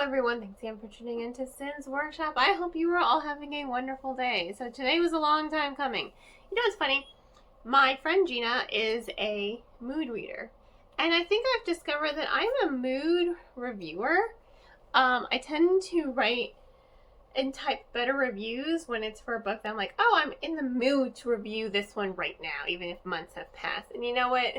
everyone. Thanks again for tuning into Sin's Workshop. I hope you are all having a wonderful day. So today was a long time coming. You know what's funny? My friend Gina is a mood reader. And I think I've discovered that I'm a mood reviewer. I tend to write and type better reviews when it's for a book that I'm like, oh, I'm in the mood to review this one right now, even if months have passed. And you know what?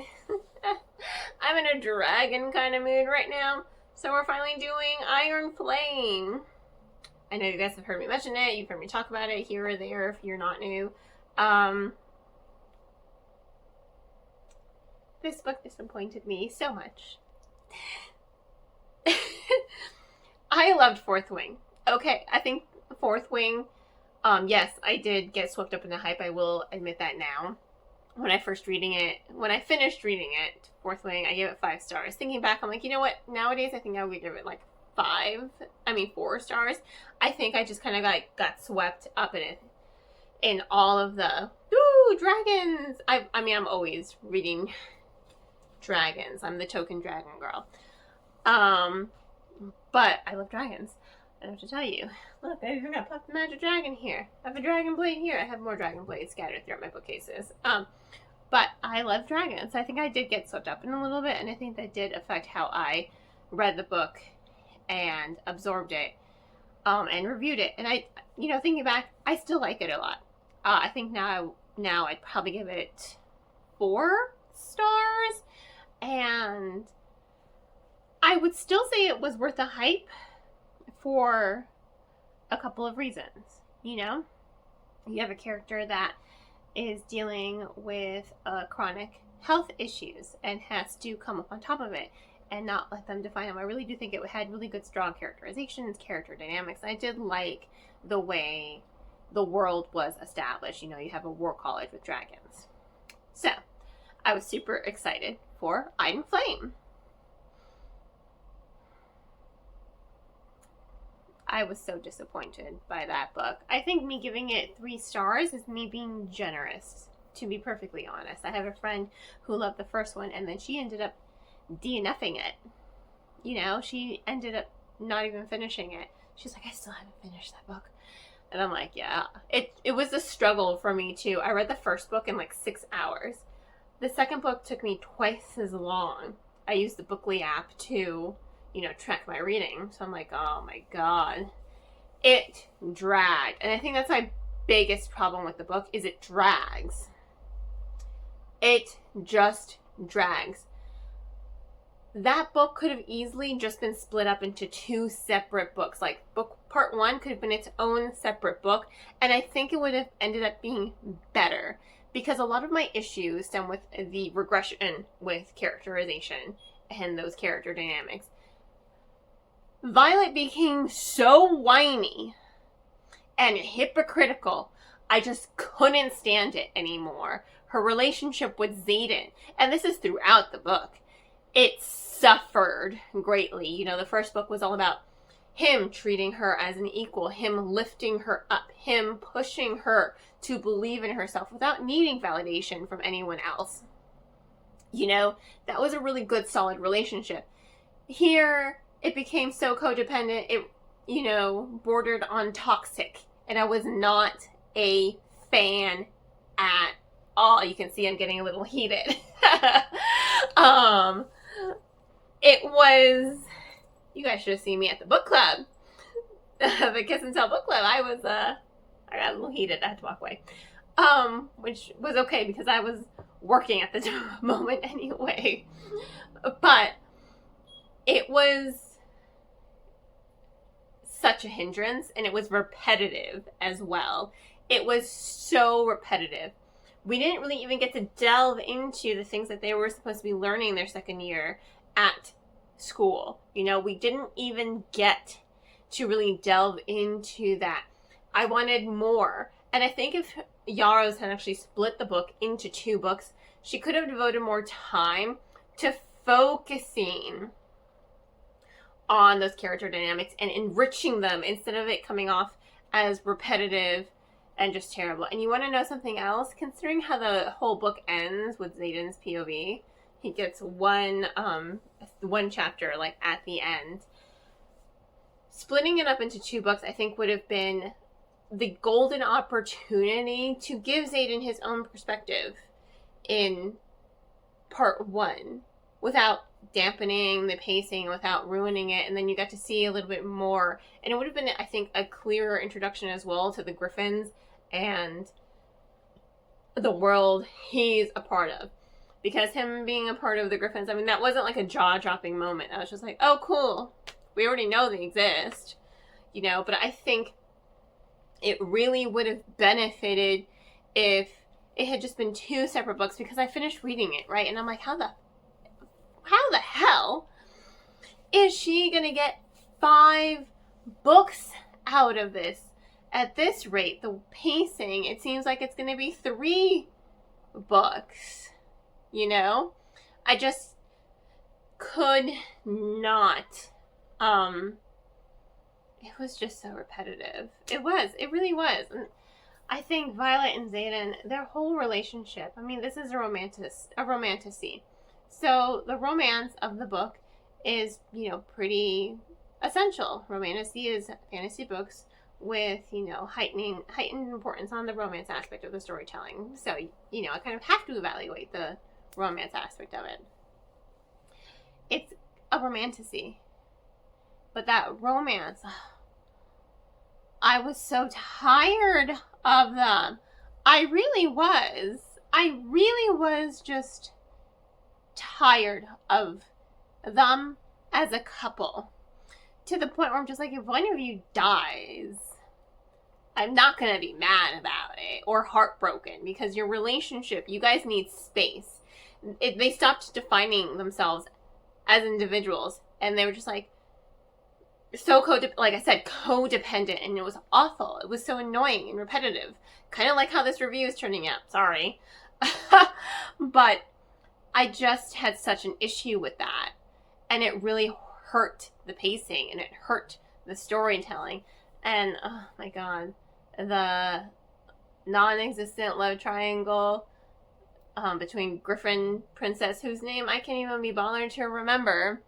I'm in a dragon kind of mood right now. So we're finally doing Iron Flame. I know you guys have heard me mention it. You've heard me talk about it here or there if you're not new. This book disappointed me so much. I loved Fourth Wing. Okay, I think Fourth Wing, yes, I did get swept up in the hype. I will admit that now. When I finished reading it, Fourth Wing, I gave it 5 stars. Thinking back, I'm like, you know what? Nowadays, I think I would give it like 4 stars. I think I just kind of got swept up in it, in all of the dragons. I'm always reading dragons. I'm the token dragon girl. But I love dragons. I have to tell you. Look, I even got Puff the Magic Dragon here. I have a dragon blade here. I have more dragon blades scattered throughout my bookcases. But I love dragons. I think I did get swept up in a little bit, and I think that did affect how I read the book and absorbed it, and reviewed it. And I, thinking back, I still like it a lot. I think now I'd probably give it 4 stars, and I would still say it was worth the hype for a couple of reasons. You have a character that is dealing with chronic health issues and has to come up on top of it and not let them define him. I really do think it had really good, strong characterizations, character dynamics. I did like the way the world was established. You have a war college with dragons. So, I was super excited for Iron Flame. I was so disappointed by that book. I think me giving it 3 stars is me being generous, to be perfectly honest. I have a friend who loved the first one, and then she ended up DNFing it. She ended up not even finishing it. She's like, I still haven't finished that book. And I'm like, yeah. It was a struggle for me, too. I read the first book in like 6 hours. The second book took me twice as long. I used the Bookly app to track my reading. So I'm like, oh my god. It dragged. And I think that's my biggest problem with the book, is it drags. It just drags. That book could have easily just been split up into 2 separate books. Like, book part 1 could have been its own separate book, and I think it would have ended up being better. Because a lot of my issues stem with the regression with characterization and those character dynamics. Violet became so whiny and hypocritical. I just couldn't stand it anymore. Her relationship with Xaden, and this is throughout the book, it suffered greatly. The first book was all about him treating her as an equal, him lifting her up, him pushing her to believe in herself without needing validation from anyone else. That was a really good, solid relationship. Here, it became so codependent, it, bordered on toxic. And I was not a fan at all. You can see I'm getting a little heated. It was, you guys should have seen me at the book club. The Kiss and Tell book club. I got a little heated. I had to walk away. Which was okay because I was working at the moment anyway. But it was such a hindrance, and it was repetitive as well. It was so repetitive. We didn't really even get to delve into the things that they were supposed to be learning their second year at school. We didn't even get to really delve into that. I wanted more. And I think if Yarrows had actually split the book into 2 books, she could have devoted more time to focusing on those character dynamics and enriching them instead of it coming off as repetitive and just terrible. And you want to know something else? Considering how the whole book ends with Xaden's POV, he gets one chapter like at the end. splitting it up into 2 books, I think, would have been the golden opportunity to give Xaden his own perspective in part 1 without dampening the pacing, without ruining it, and then you got to see a little bit more. And it would have been, I think, a clearer introduction as well to the Griffins and the world he's a part of. Because him being a part of the Griffins, I mean, that wasn't like a jaw-dropping moment. I was just like, oh, cool. We already know they exist, you know, but I think it really would have benefited if it had just been 2 separate books, because I finished reading it, right? And I'm like, how the hell is she going to get 5 books out of this? At this rate, the pacing, it seems like it's going to be 3 books, you know? I just could not. It was just so repetitive. It really was. And I think Violet and Xaden, their whole relationship, I mean, this is a romantasy. So the romance of the book is, you know, pretty essential. Romantasy is fantasy books with, you know, heightened importance on the romance aspect of the storytelling. So, you know, I kind of have to evaluate the romance aspect of it. It's a romantasy. But that romance, I was so tired of them. I really was just tired of them as a couple. To the point where I'm just like, if one of you dies, I'm not going to be mad about it or heartbroken, because your relationship, you guys need space. They stopped defining themselves as individuals, and they were just like, so like I said, codependent, and it was awful. It was so annoying and repetitive. Kind of like how this review is turning out. Sorry. But I just had such an issue with that. And it really hurt the pacing, and it hurt the storytelling. And, oh my god, the non-existent love triangle between Griffin Princess, whose name I can't even be bothered to remember,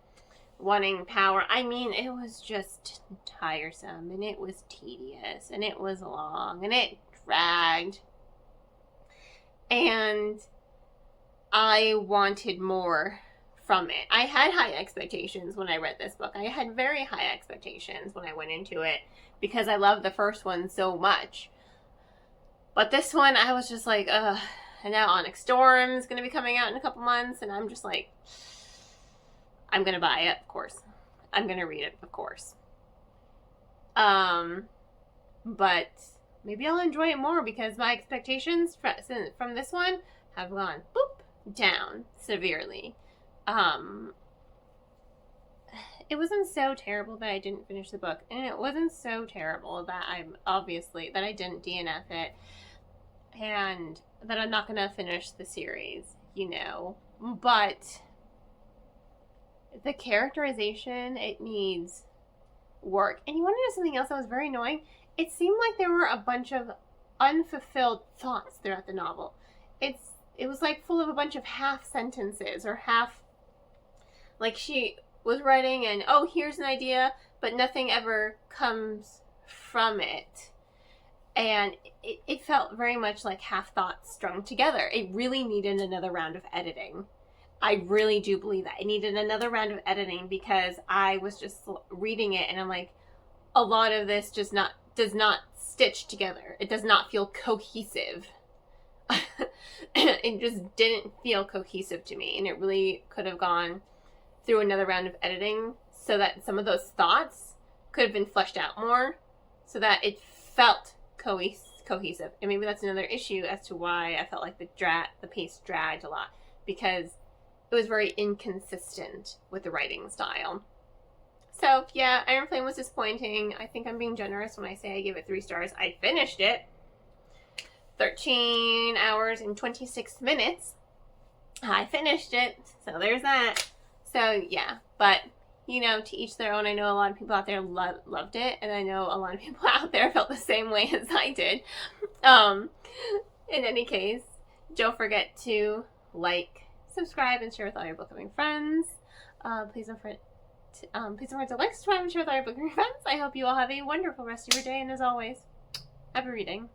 wanting power. I mean, it was just tiresome, and it was tedious, and it was long, and it dragged. And I wanted more from it. I had high expectations when I read this book. I had very high expectations when I went into it, because I loved the first one so much. But this one, I was just like, ugh. And now Onyx Storm is going to be coming out in a couple months, and I'm just like, I'm going to buy it, of course. I'm going to read it, of course. But maybe I'll enjoy it more, because my expectations from this one have gone down severely. It wasn't so terrible that I didn't finish the book, and it wasn't so terrible that I didn't DNF it, and that I'm not going to finish the series, you know. But the characterization, it needs work. And you want to know something else that was very annoying? It seemed like there were a bunch of unfulfilled thoughts throughout the novel. It was like full of a bunch of half sentences, or half, like she was writing and, oh, here's an idea, but nothing ever comes from it. And it felt very much like half thoughts strung together. It really needed another round of editing. I really do believe that. It needed another round of editing, because I was just reading it and I'm like, a lot of this does not stitch together. It does not feel cohesive. It just didn't feel cohesive to me, and it really could have gone through another round of editing so that some of those thoughts could have been fleshed out more, so that it felt cohesive. And maybe that's another issue as to why I felt like the pace dragged a lot, because it was very inconsistent with the writing style. So yeah, Iron Flame was disappointing. I think I'm being generous when I say I gave it 3 stars. I finished it. 13 hours and 26 minutes. I finished it. So there's that. So yeah, but you know, to each their own. I know a lot of people out there loved it, and I know a lot of people out there felt the same way as I did. In any case, don't forget to like, subscribe, and share with all your book loving friends. Please don't forget Please don't forget to like, subscribe, and share with all your book friends. I hope you all have a wonderful rest of your day, and as always, happy reading.